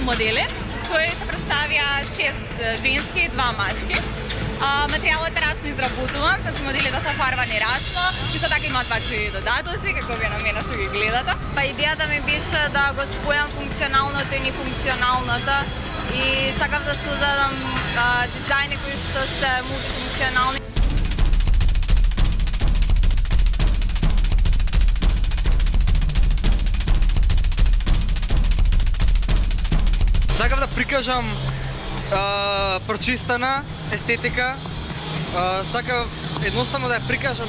модели, кои се представија 6 женски и 2 машки. Материјалот е рачно изработуван, значи моделите се фарбани рачно, исто така имаат вакви додатоци, како вие на мене што ги гледате. Идејата ми беше да го спојам функционалното и нефункционалното и сакав да создадам дизајни кои што се мултифункционални. Сакав да прикажам прочистена естетика. Сакав едноставно да ја прикажам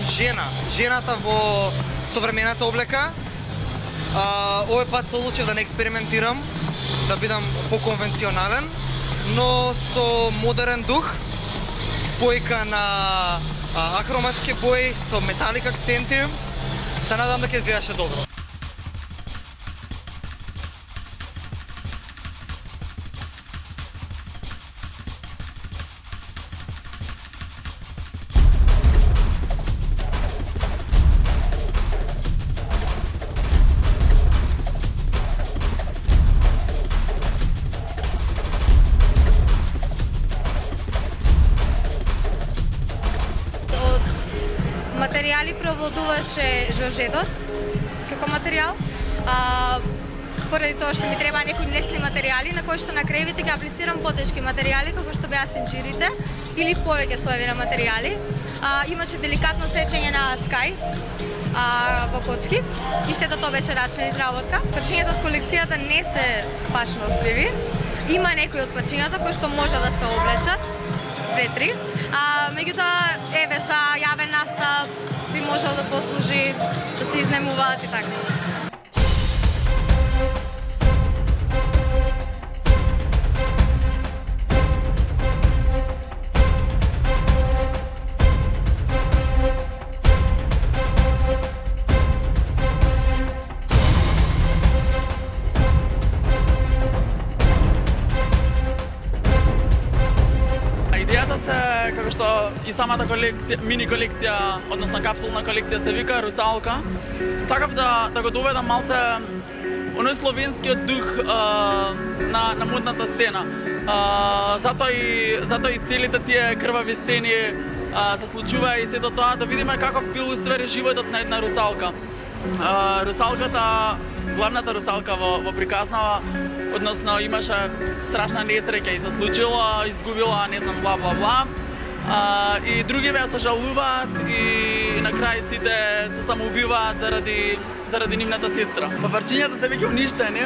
жената во современата облека. Овој пат се одлучив да не експериментирам, да бидам поконвенционален, но со модерен дух, спојка на ахроматски бои со металик акценти. Се надам да ќе изгледаше добро. Материјали преовладуваше жоржетот како материјал. Поради тоа што ми треба некои лесни материјали на кои што на крајвите ќе аплицирам потешки материјали како што беа сенџирите или повеќе слоеви на материјали. Имаше деликатно сечење на скај во коцки и сето тоа беше рачна изработка. Парчињата од колекцијата не се баш носливи. Има некои од парчињата кои што може да се облечат, 2-3. Меѓутоа, еве, за јавен настап би можел да послужи, да се изнемуваат и така. Идејата се, како што и самата колекција, мини колекција, односно капсулна колекција се вика Русалка. Сакав да го доведам малце оној словенскиот дух на модната сцена. Затоа и целите тие крвави сцени се случува и сето тоа да видиме каков бил уствари животот на една русалка. Русалката, главната русалка во приказнава, односно имаше страшна несреќа и се случила, изгубила, не знам, бла бла бла. И други беа се жалуваат и на крај сите се самоубиваат заради нивната сестра. Парчињата се веќе уништени.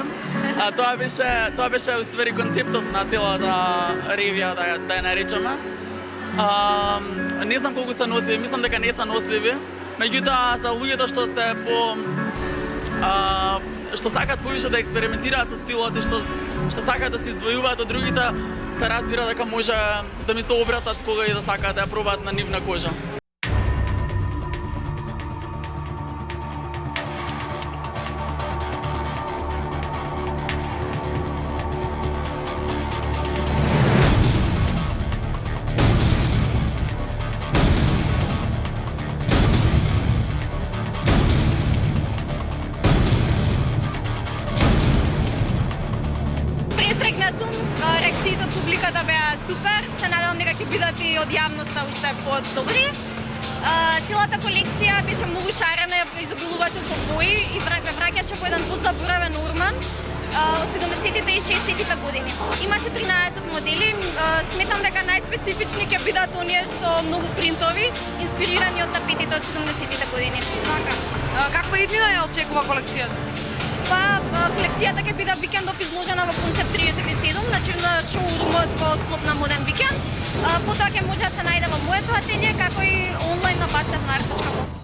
Тоа беше уствари концептот на целата ревија, да ја наречеме. Не знам колку се носливи, мислам дека не се носливи. Меѓутоа, за луѓето што сакаат повише да експериментираат со стилот и што сакаат да се издвојуваат од другите, се разбира дека може да ми се обратат кога и да сакаат да ја пробаат на нивна кожа. Реакциите од публиката беа супер, се надевам дека ќе бидат и од јавноста уште подобри. Целата колекција беше многу шарена, изобилуваше со бои и враќаше во еден подзаборавен урман од 70-тите и 60-тите години. Имаше 13 модели, сметам дека најспецифични ќе бидат оние со многу принтови, инспирирани од тапетите од 70-тите години. Каква иднина ја очекува колекцијата? Колекцијата ќе биде викендов изложена во Концепт 37, значи на шоурумот во склоп на Моден викенд. Потоа ќе може да се најде во моето ателје, како и онлайн на bastefnar.com.